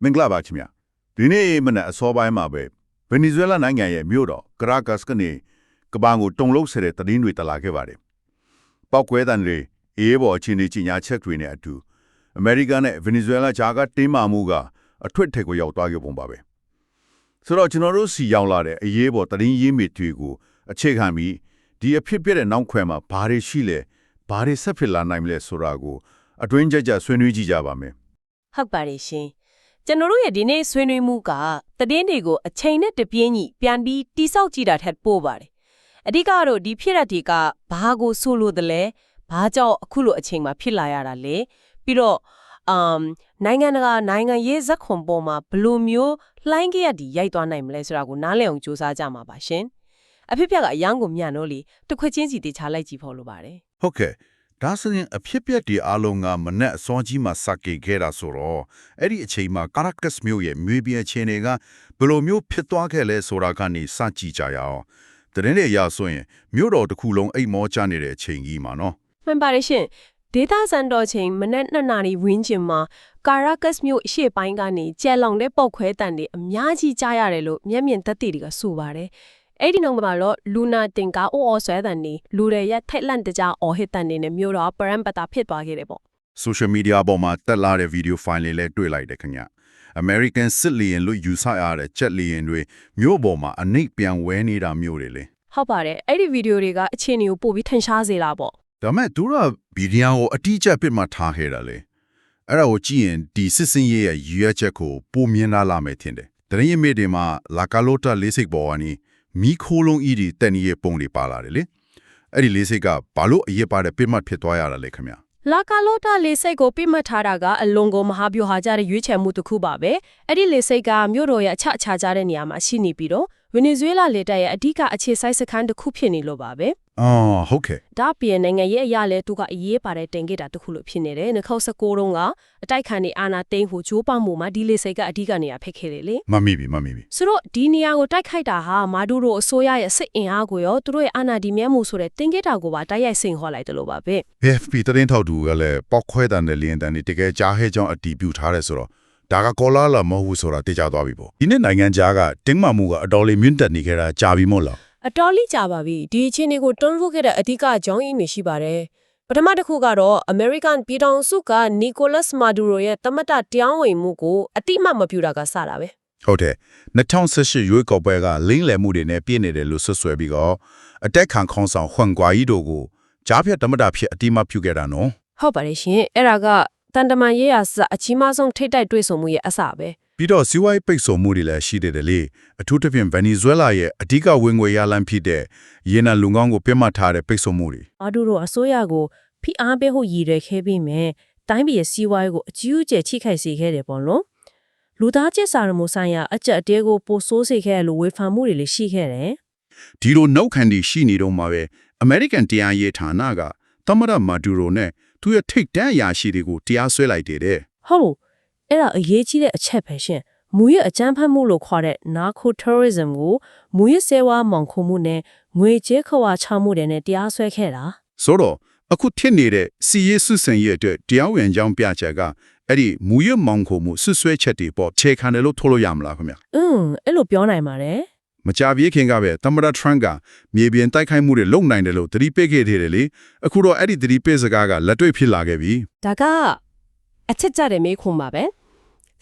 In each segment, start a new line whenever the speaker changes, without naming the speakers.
မင်္ဂလာပါခင်ဗျာဒီနေ့မနက်အစောပိုင်းမှာပဲဗင်နီဇွဲလားနိုင်ငံရဲ့မြို့တော်ကရာကတ်စ်ကနေကမ္ဘာကိုတုံလုံးဆဲတဲ့သတင်းတွေတက်လာခဲ့ပါတယ်ပောက်ကွဲတန်တွေအေးဘော်အခြေအနေကြီးညာချက်တွေနဲ့အတူအမေရိကန်နဲ့ဗင်နီဇွဲလားဂျာကတင်းမာမှုကအထွတ်ထိပ်ကိုရောက်သွားခဲ့ပုံပါပဲဆိုတော့ကျွန်တော်တို့စီရောက်လာတဲ့အေးဘော်သတင်းရင်းမြစ်တွေကိုအခြေခံပြီးဒီအဖြစ်ပြတဲ့နောက်ခွဲမှာဘာတွေရှိလဲဘာတွေဆက်ဖြစ်လာနိုင်မလဲဆိုတာကိုအတွင်းကြကြဆွေးနွေးကြည့်ကြပါမယ်
ဟုတ်ပါတယ်ရှင်ကျွန်တော်တို့ရဲ့ဒီနေ့ဆွေးနွေးမှုကသတင်းတွေကိုအချိန်နဲ့တပြေးညီပြန်ပြီးတိစောက်ကြည့်တာထက်ပိုပါတယ်အဓိကတော့ဒီဖြစ်ရပ်တွေကဘာကိုဆိုလို့တလဲဘာကြောင့်အခုလိုအချိန်မှာဖြစ်လာရတာလဲပြီးတော့နိုင်ငံတကာနိုင်ငံရေးဇက်ခွန်ပေါ်မှာဘယ်လိုမျိုးလှိုင်းကြရည်ရိုက်သွားနိုင်မလဲဆိုတာကိုနားလည်အောင်စူးစမ်းကြမှာပါရှင်အဖြစ်ပြကအရန်ကိုမြန်တော့လေတစ်ခွက်ချင်းစီတေချာလိုက်ကြည့်ဖို့လိုပါတယ်
ဟုတ်ကဲ့ဒါဆိုရင်အဖြစ်ပြက်ဒီအားလုံးကမနဲ့အစောကြီးမှာစကေခဲ့တာဆိုတော့အဲ့ဒီအချိန်မှာကာရာကတ်စ်မြို့ရဲ့မြေပြင်အခြေအနေကဘယ်လိုမျိုးဖြစ်သွားခဲ့လဲဆိုတာကနေစကြည့်ကြရအောင်တရင်တွေရဆိုရင်မြို့တော်တစ်ခုလုံးအိမ်မောချနေတဲ့အချိန်ကြီးမှာနော်မ
ှန်ပါတယ်ရှင်ဒေတာစန်တော်ချိန်မနက်2 နာရီဝန်းကျင်မှာကာရာကတ်စ်မြို့အရှေ့ပိုင်းကနေကျဲလောင်တဲ့ပေါက်ခွဲတန်တွေအများကြီးကြားရတယ်လို့မျက်မြင်သက်သေတွေကဆိုပါတယ်အဲ့ဒီနောက်မှာတော့လူနာတင်ကားအော်ဆွဲတဲ့နေလူတွေရဲ့ထိုက်လန့်တကြားအော်ဟစ်တဲ့နေနဲ့မျိုးတော့ပရမ်ပတာဖြစ်သွားခဲ့တယ်ပေါ့
social media ပေါ်မှာတက်လာတဲ့ video file လေးလည်းတွေ့လိုက်တယ်ခင်ဗျ American စစ်လီယန်လို့ယူဆရတဲ့ချက်လီယန်တွေမြို့ပေါ်မှာအနှိပ်ပြန်ဝဲနေတာမျိုးတွေလေဟ
ုတ်ပါတယ်အဲ့ဒီဗီဒီယိုတွေကအခြေအနေကိုပို့ပြီးထင်ရှားစေတာပေါ့ဒ
ါမဲ့သူကဗီဒီယိုကိုအတိအကျပြစ်မှထားခဲ့တာလေအဲ့ဒါကိုကြည့်ရင်ဒီစစ်စင်ရဲ့ရွေးချက်ကိုပုံမြင်လာမယ်ထင်တယ်တရင်မေတွေမှာလာကာလိုတာလေးစိတ်ပေါ်ကနေမီခိုးလုံးဤဒီတက်နီရဲ့ပုံတွေပါလာတယ်လေအဲ့ဒီလေးစိတ်ကဘာလို့အရေးပါတဲ့ပြစ်မှတ်ဖြစ်သွားရတာလဲခင်ဗျ
လာကာလိုတာလေးစိတ်ကိုပြစ်မှတ်ထားတာကအလွန်ကိုမဟာဗျူဟာကြတဲ့ရွေးချယ်မှုတစ်ခုပါပဲအဲ့ဒီလေးစိတ်ကမြို့တော်ရဲ့အခြားကြတဲ့နေရာမှာရှိနေပြီးတော့ဗင်နီဇွဲလားလေတပ်ရဲ့အဓိကအခြေစိုက်စခန်းတစ်ခုဖြစ်နေလို့ပါပဲအ
ော်ဟုတ်ကဲ့
ဒါပြင်နိုင်ငံရဲ့အရာလဲသူကအရေးပါတဲ့တင်ခဲ့တာတစ်ခုလို့ဖြစ်နေတယ်2019တုန်းကအတိုက်ခံနေအာနာသိန်းကိုဂျိုးပေါမှုမှာဒီလေးစိတ်ကအဓိကနေရာဖြစ်ခဲ့တယ်လေ
မမိပြီ
ဆိုတော့ဒီနေရာကိုတိုက်ခိုက်တာဟာမာဒူရိုအစိုးရရဲ့စစ်အင်အားကိုရောသူတို့ရဲ့အာနာဒီမြဲမှုဆိုတဲ့တင်ခဲ့တာကိုပါတိုက်ရိုက်စိန်ခေါ်လိုက်တယ်လို့ပါပဲ
AFP သတင်းထောက်တူကလည်းပောက်ခွဲတန်တဲ့လင်းတန်တွေတကယ်ကြားဟဲကြောင်းအတီးပြူထားတယ်ဆိုတော့ဒါကကောလာလာမဟုတ်ဘူးဆိုတာသိကြသွားပြီပေါ့ဒီနေ့နိုင်ငံခြားကတင်းမာမှုကအတော်လေးမြင့်တက်နေခဲ့တာကြာပြီမို့လားအ
တော်လေးကြာပါပြီဒီအခြေအနေကိုတွန်းပို့ခဲ့တဲ့အဓိကအကြောင်းရင်းတွေရှိပါတယ်ပထမတစ်ခုကတော့ American ပြည်ထောင်စုက Nicolas Maduro ရဲ့တမတတရားဝင်မှုကိုအတိအမှမပြုတာကစတာပဲဟ
ုတ်တယ်2018ရွေးကောက်ပွဲကလိမ့်လည်မှုတွေနဲ့ပြည့်နေတယ်လို့ဆွဆွဲပြီးတော့အတက်ခံခေါင်းဆောင်ဟွမ်ကွာယီတို့ကိုကြားဖြတ်တမတဖြစ်အတိအမှပြုခဲ့တာနော်ဟ
ုတ်ပါတယ်ရှင်အဲ့ဒါကတန်တမန်ရေးရာစအကြီးမားဆုံးထိတ်တိုက်တွေ့ဆုံမှုရဲ့အစပဲပ
ြီးတော့စီးပွားရေးပိတ်ဆို့မှုတွေလည်းရှိတယ်လေအထူးသဖြင့်ဗင်နီဇွဲလားရဲ့အဓိကဝင်ငွေရလမ်းဖြစ်တဲ့ရေနံလုံကောင်းကိုပြတ်မှတ်ထားတဲ့ပိတ်ဆို့မှုတွေမ
ာဒူရိုအစိုးရကိုဖိအားပေးဖို့ရည်ရွယ်ခဲ့ပြီးမြဲတိုင်းပြည်ရဲ့စီးပွားရေးကိုအကြီးအကျယ်ထိခိုက်စေခဲ့တယ်ပေါ့နော်လူသားချင်းစာရမှုဆိုင်ရာအကြက်အတဲကိုပိုဆိုးစေခဲ့လို့ဝေဖန်မှုတွေလည်းရှိခဲ့တယ်ဒ
ီလိုနှုတ်ခမ်းတီရှိနေတော့မှာပဲအမေရိကန်တရားရေးဌာနကသမရမာဒူရိုနဲ့သူရဲ့ထိတ်တန့်အရာရှိတွေကိုတရားစွဲလိုက်တယ်တဲ့
ဟုတ်အဲ့ဒါအရေးကြီးတဲ့အချက်ပဲရှင်မူရအကြမ်းဖက်မှုလို့ခေါ်တဲ့ narco terrorism ကိုမူရစေဝါမောင်ခုမှုနဲ့ငွေကြေးခဝါချမှုတွေနဲ့တရားစွဲခဲ့တာ
ဆိုတော့အခုထစ်နေတဲ့စီရေးစုစံရဲ့အတွက်တရားဝင်ကြောင်းပြချက်ကအဲ့ဒီမူရမောင်ခုမှုဆွဆွဲချက်တွေပေါ့ခြေခံတယ်လို့ထိုးလို့ရမလားခင်ဗျ
အဲ့လိုပြောနိုင်ပါတယ်
မကြပြေခင်ကပဲသမရထရန့်ကမြေပြင်တိုက်ခိုက်မှုတွေလုပ်နိုင်တယ်လို့သတိပေးခဲ့သေးတယ်လေအခုတော့အဲ့ဒီသတိပေးစကားကလက်တွေ့ဖြစ်လာခဲ့ပြီဒ
ါကအချက်ကြတဲ့မေးခွန်းပါပဲ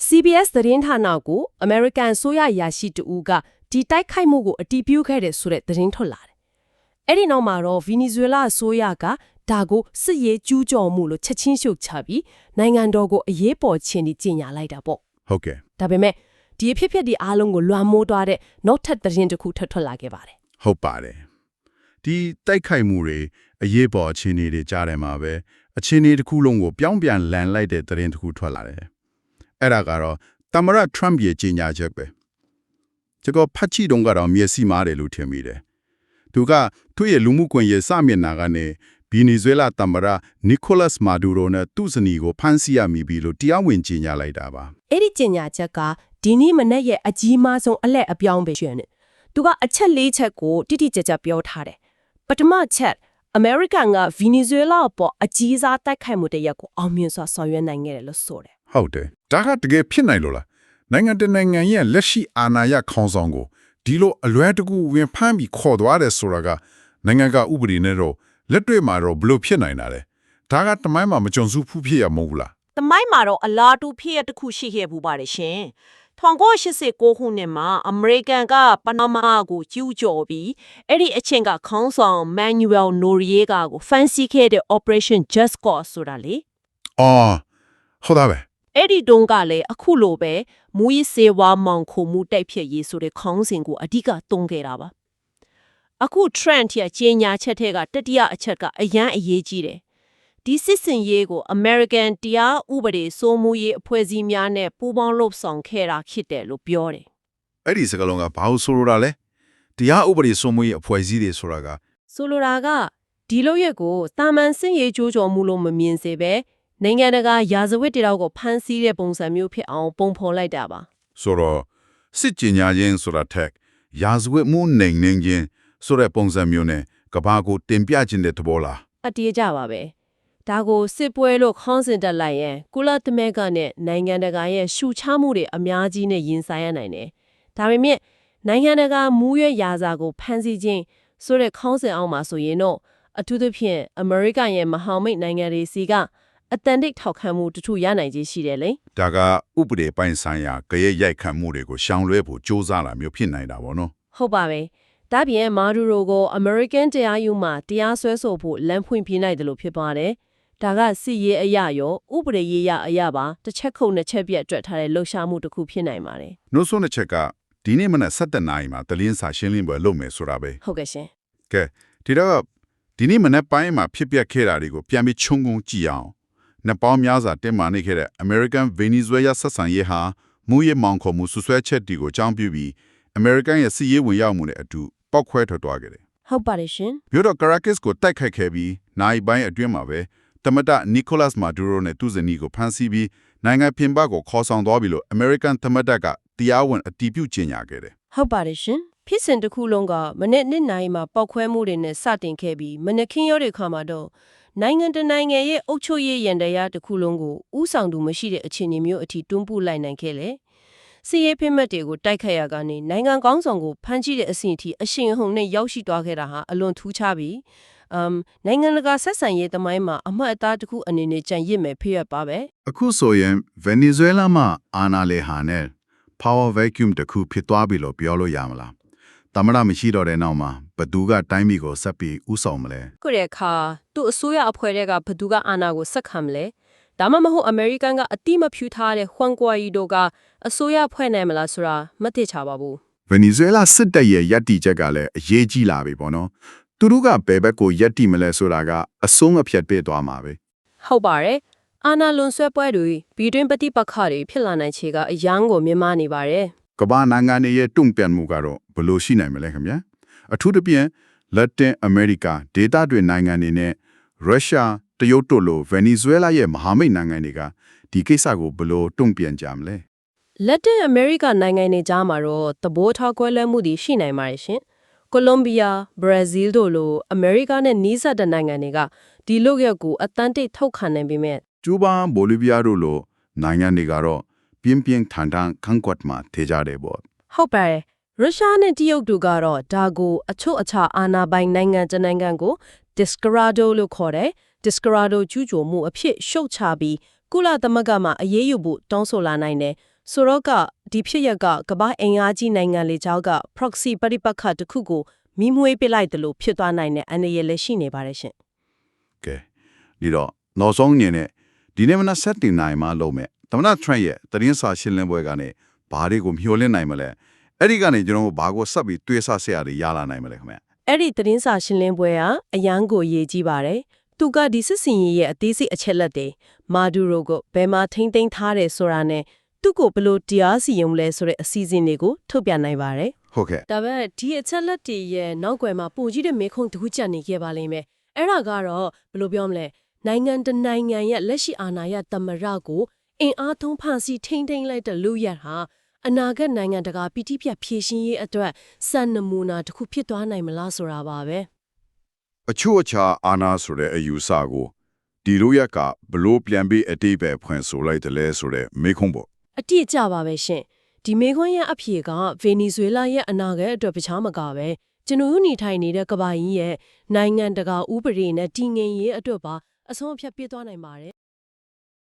CBS သတင်းဌာနကို American ဆိုရရာရှိတူကဒီတိုက်ခိုက်မှုကိုအတည်ပြုခဲ့တဲ့ဆိုတဲ့သတင်းထွက်လာတယ်အဲ့ဒီနောက်မှာတော့ Venezuela ဆိုရကဒါကိုစစ်ရေးကျူးကျော်မှုလို့ချက်ချင်းရှုတ်ချပြီးနိုင်ငံတော်ကိုအရေးပေါ်ခြင်းကြီးကြီးညာလိုက်တာပေါ့
ဟုတ်ကဲ့ဒ
ါပေမဲ့ဒီအဖြစ်အပျက်ဒီအားလုံးကိုလွှမ်းမိုးသွားတဲ့နောက်ထပ်သတင်းတစ်ခုထွက်လာခဲ့ပါတယ်ဟ
ုတ်ပါတယ်ဒီတိုက်ခိုက်မှုတွေအရေးပေါ်အခြေအနေတွေကြားထဲမှာပဲအခြေအနေတစ်ခုလုံးကိုပြောင်းပြန်လန်လိုက်တဲ့သတင်းတစ်ခုထွက်လာတယ်အဲ့ဒါကတော့သမရထရန့်ရဲ့ကြေညာချက်ပဲကျွန်တော်ဖတ်ကြည့်တော့ကတော့မျက်စိမားတယ်လို့ထင်မိတယ်သူကသူ့ရဲ့လူမှုကွန်ရက်စာမျက်နှာကနေဗီနီဇွဲလားသမရနီကိုလတ်မာဒူရိုနဲ့သူ့ဇနီးကိုဖမ်းဆီးရမိပြီလို့တရားဝင်ကြေညာလိုက်တာပါအ
ဲ့ဒီကြေညာချက်ကဒီနေ့မနေ့ရဲ့အကြီးမားဆုံးအလက်အပြောင်းပဲရှင်နေသူကအချက်၄ချက်ကိုတိတိကျကျပြောထားတယ်ပထမချက်အမေရိကန်ကဗီနီဇွဲလားပေါ်အကြီးစားတိုက်ခိုက်မှုတရက်ကိုအောင်မြင်စွာဆောင်ရွက်နိုင်ခဲ့တယ်လို့ဆိုတယ်
ဟုတ်တယ်ဒါကတကယ်ဖြစ်နိုင်လို့လား
နိုင်ငံတနိုင်ငံရဲ့လက်ရှိအာဏာရခေါင်းဆောင်ကိုဒီလိုအလွဲတကူဝင်ဖမ်းပြီးခေါ်သွားတယ်ဆိုတာကနိုင်ငံကဥပဒေနဲ့တော့လက်တွေ့မှာတော့ဘလို့ဖြစ်နိုင်တာလဲဒါကတမိုင်းမှာမကြုံစဘူးဖြစ်ရမဟုတ်လား
။တမိုင်းမှာတော့အလားတူဖြစ်ရတစ်ခုရှိခဲ့ပူပါတယ်ရှင်။1989ခုနှစ်မှာအမေရိကန်ကပနာမာကိုကျူးကျော်ပြီးအဲ့ဒီအချိန်ကခေါင်းဆောင် Manuel Noriega ကိုဖမ်းဆီးခဲ့တဲ့ Operation Just Cause ဆိုတာလေ
အော်ဟုတ်တာပဲ
အဲ့ဒီတုန်းကလည်းအခုလိုပဲမူရေးစေဝါမောင်ခုံမှုတိုက်ဖြစ်ရေးဆိုတဲ့ခေါင်းစဉ်ကိုအဓိကသုံးခဲ့တာပါအခု trend ရဲ့ကျင်းညာချက်တွေကတတိယအချက်ကအရန်အရေးကြီးတယ်ဒီစစ်စင်ရေးကို American တရားဥပဒေစိုးမိုးရေးအဖွဲ့အစည်းများနဲ့ပူးပေါင်းလှုပ်ဆောင်ခဲ့တာဖြစ်တယ်လို့ပြောတယ်
အဲ့ဒီစကားလုံးကဘာလို့ဆိုလိုတာလဲတရားဥပဒေစိုးမိုးရေးအဖွဲ့အစည်းတွေဆိုတာက
ဆိုလိုတာကဒီလိုရက်ကိုတာမန်စင်ရေးကြိုးကြော်မှုလို့မမြင်စေပဲနိုင်ငံတကာရာဇဝတ်တရားကိုဖမ်းဆီးတဲ့ပုံစံမျိုးဖြစ်အောင်ပုံဖော်လိုက်တာပါ
ဆိုတော့စစ်ကြင်ညာခြင်းဆိုတာထက်ရာဇဝတ်မှုနိုင်နေခြင်းဆိုတဲ့ပုံစံမျိုးနဲ့ကဘာကိုတင်ပြခြင်းတဲ့သဘောလား
အတေးကြပါပဲဒါကိုစစ်ပွဲလို့ခေါင်းစဉ်တက်လိုက်ရင်ကုလသမဂ္ဂနဲ့နိုင်ငံတကာရဲ့ရှုချမှုတွေအများကြီးနဲ့ရင်ဆိုင်ရနိုင်တယ်ဒါပေမဲ့နိုင်ငံတကာမူရရာဇာကိုဖမ်းဆီးခြင်းဆိုတဲ့ခေါင်းစဉ်အောက်မှာဆိုရင်တော့အထူးသဖြင့်အမေရိကန်ရဲ့မဟာမိတ်နိုင်ငံတွေစီကအတန်တိတ်ထောက်ခံမှုတချို့ရနိုင်ခြင်းရှိတယ်လေ
ဒါကဥပဒေပိုင်းဆိုင်ရာကြရဲ့ရိုက်ခတ်မှုတွေကိုရှောင်လွှဲဖို့စ조사လာမျိုးဖြစ်နိုင်တာပေါ့နော်
ဟုတ်ပါပဲဒါပြင်မာဒူရိုကို American တရားရုံးမှာတရားစွဲဆိုဖို့လမ်းဖွင့်ပြနိုင်တယ်လို့ဖြစ်ပါတယ်ဒါကစစ်ရေးအရာရောဥပဒေရေးအရာပါတစ်ချက်ခုနှစ်ချက်ပြတ်အတွက်ထားတဲ့လှုပ်ရှားမှုတစ်ခုဖြစ်နိုင်ပါတယ်
နှုတ်ဆွတဲ့ချက်ကဒီနေ့မနက်7:00 နာရီမှာတလင်းစာရှင်းလင်းပွဲလုပ်မယ်ဆိုတာပဲ
ဟုတ်ကဲ့ရှင်
ကဲဒီတော့ဒီနေ့မနက်ပိုင်းမှာဖြစ်ပျက်ခဲ့တာတွေကိုပြန်ပြီးခြုံငုံကြည့်အောင်နှစ်ပေါင်းများစွာတင်မာနေခဲ့တဲ့ American Venezuela ဆက်ဆံရေးဟာမူရေးမောင်ခေါ်မှုဆွဆွဲချက်တီကိုအကြောင်းပြုပြီး American ရဲ့စီးရေးဝင်ရောက်မှုနဲ့အတူပောက်ခွဲထွက်သွားခဲ့တယ်
ဟုတ်ပါတယ်ရှင်
မြို့တော် Caracas ကိုတိုက်ခိုက်ခဲ့ပြီးနိုင်ပိုင်းအတွင်းမှာပဲတမတ Nicolas Maduro နဲ့သူ့ဇနီးကိုဖမ်းဆီးပြီးနိုင်ငံပြင်ပကိုခေါ်ဆောင်သွားပြီလို့ American တမတကတရားဝင်အတည်ပြုကြေညာခဲ့တယ်
ဟုတ်ပါတယ်ရှင်ဖြစ်စဉ်တစ်ခုလုံးကမနေ့နေ့နိုင်မှာပောက်ခွဲမှုတွေနဲ့စတင်ခဲ့ပြီးမနေ့ခင်းရောတဲ့ခါမှာတော့နိုင်ငံတနိုင်ငံရဲ့အုပ်ချုပ်ရေးရန်တရားတစ်ခုလုံးကိုဥဆောင်သူမရှိတဲ့အခြေအနေမျိုးအထိတွန်းပို့လိုက်နိုင်ခဲ့လေစီးရေးဖိမတ်တွေကိုတိုက်ခတ်ရကနေနိုင်ငံကောင်းဆောင်ကိုဖမ်းဆီးတဲ့အဆင့်အထိအရှင်ဟုန်နဲ့ရောက်ရှိသွားခဲ့တာဟာအလွန်ထူးခြားပြီးနိုင်ငံတကာဆက်ဆံရေးသမိုင်းမှာအမှတ်အသားတစ်ခုအနေနဲ့ကြံရစ်မယ်ဖြစ်ရပါပဲ
အခုဆိုရင် Venezuela မှာအာဏာလေဟာနဲ့ power vacuum တခုဖြစ်သွားပြီလို့ပြောလို့ရမလားတမရမရှိတော့တဲ့နောက်မှာဘသူကတိုင်းပြည်ကိုဆက်ပြီးဥဆောင်မလဲ
ခုတဲ့အခါသူ့အစိုးရအဖွဲ့တွေကဘသူကအာဏာကိုဆက်ခံမလဲဒါမှမဟုတ်အမေရိကန်ကအတိမဖြူထားတဲ့ဟွမ်ကွာရီတို့ကအစိုးရဖွဲ့နိုင်မလားဆိုတာမသိချပါဘူး
Venezuela စစ်တပ်ရဲ့ယက်တီချက်ကလည်းအရေးကြီးလာပြီပေါ့နော်သူတို့ကဘယ်ဘက်ကိုယက်တီမလဲဆိုတာကအဆုံးအဖြတ်ပေးသွားမှာပဲ
ဟုတ်ပါတယ်အာဏာလွန်ဆွဲပွဲတွေပြည်တွင်းပဋိပက္ခတွေဖြစ်လာနိုင်ခြေကအယမ်းကိုမြင်မနေပါတယ်
ကမ္ဘာနိုင်ငံတွေရဲ့တုံ့ပြန်မှုကတော့ဘယ်လိုရှိနိုင်မလဲခင်ဗျာအထူးသဖြင့်လက်တင်အမေရိကဒေသတွင်းနိုင်ငံတွေနဲ့ရုရှားတရုတ်တို့လို Venezuela ရဲ့မဟာမိတ်နိုင်ငံတွေကဒီကိစ္စကိုဘယ်လိုတုံ့ပြန်ကြမလဲ
လက်တင်အမေရိကနိုင်ငံတွေကြားမှာတော့သဘောထားကွဲလွဲမှုတွေရှိနိုင်ပါတယ်ရှင်ကိုလံဘီယာဘရာဇီးတို့လိုအမေရိကနဲ့နီးစပ်တဲ့နိုင်ငံတွေကဒီလုပ်ရက်ကိုအတန်းတိတ်ထုတ်ခံနိုင်ပေမဲ့
ကျူးဘားဘိုလီဗီးယားတို့လိုနိုင်ငံတွေကတော့ပြင်းပြင်းထန်ထန်ခန့်ကွက်မှထေကြတယ်ပေါ့
ဟုတ်ပါတယ်ရုရှားနဲ့တရုတ်တို့ကတော့ဒါကိုအချို့အခြားအာဏာပိုင်နိုင်ငံတနိုင်ငံကို Desperado လို့ခေါ်တယ် Desperado ကျူးကျော်မှုအဖြစ်ရှုတ်ချပြီးကုလသမဂ္ဂမှာအရေးယူဖို့တောင်းဆိုလာနိုင်တယ်ဆိုတော့ကဒီဖြစ်ရက်ကကမ္ဘာအင်အားကြီးနိုင်ငံလေကြောက်က proxy ပရိပက္ခတစ်ခုကိုမိမွေးပစ်လိုက်တယ်လို့ဖြစ်သွားနိုင်တဲ့အနေရလည်းရှိနေပါတယ်ရှင်
ကဲဒီတော့နောက်ဆုံးညနေဒီနေ့မနက်7:00 နာရီမှလုပ်မယ်သမ္မတထရန့်ရဲ့သတင်းစာရှင်းလင်းပွဲကနေဘာတွေကိုမျှော်လင့်နိုင်မလဲအဲ့ဒီကနေကျွန်တော်တို့ဘာကိုဆက်ပြီးတွေးဆဆရာတွေရလာနိုင်မလဲခင်ဗျ
အဲ့ဒီသတင်းစာရှင်းလင်းပွဲကအရန်ကိုရေးကြည့်ပါတယ်သူကဒီစစ်စင်ရေးရဲ့အသေးစိတ်အချက်လက်တွေမာဒူရိုကိုဘယ်မှာထိမ့်သိမ်းထားတယ်ဆိုတာနဲ့သူ့ကိုဘယ်လိုတရားစီရင်မလဲဆိုတဲ့အစီအစဉ်တွေကိုထုတ်ပြန်နိုင်ပါတယ်
ဟုတ်ကဲ့
ဒါပေမဲ့ဒီအချက်လက်တွေရဲ့နောက်ွယ်မှာပုံကြီးတဲ့မေခုံးတစ်ခုကြံနေခဲ့ပါလိမ့်မယ်အဲ့ဒါကတော့ဘယ်လိုပြောမလဲနိုင်ငံတနိုင်ငံရဲ့လက်ရှိအာဏာရသမ္မတကိုအင်အားသုံးဖန်ဆီးထိမ့်သိမ်းလိုက်တဲ့လူရဟာအနာဂတ်နိုင်ငံတကာပြည်တိပြဖြည့်ရှင်ရေးအတွက်စံနမူနာတစ်ခုဖြစ်သွားနိုင်မလားဆိုတာပါပဲ
အချို့အခြားအာနာဆိုတဲ့အယူဆကိုဒီလိုရက်ကဘလို့ပြန်ပြီးအတိတ်ပဲဖွင့်ဆိုလိုက်တယ်လဲဆိုတဲ့မေးခွန်းပေါ့
အတိအကျပါပဲရှင် ဒီမေခွန်းရဲ့အဖြေကဗင်နီဇွဲလားရဲ့အနာဂတ်အတွက်ပခြားမကပဲကျွန်တော်တို့နေထိုင်နေတဲ့ကမ္ဘာကြီးရဲ့နိုင်ငံတကာဥပဒေနဲ့တည်ငြိမ်ရေးအတွက်ပါအဆုံးအဖြတ်ပေးသွားနိုင်ပါတယ်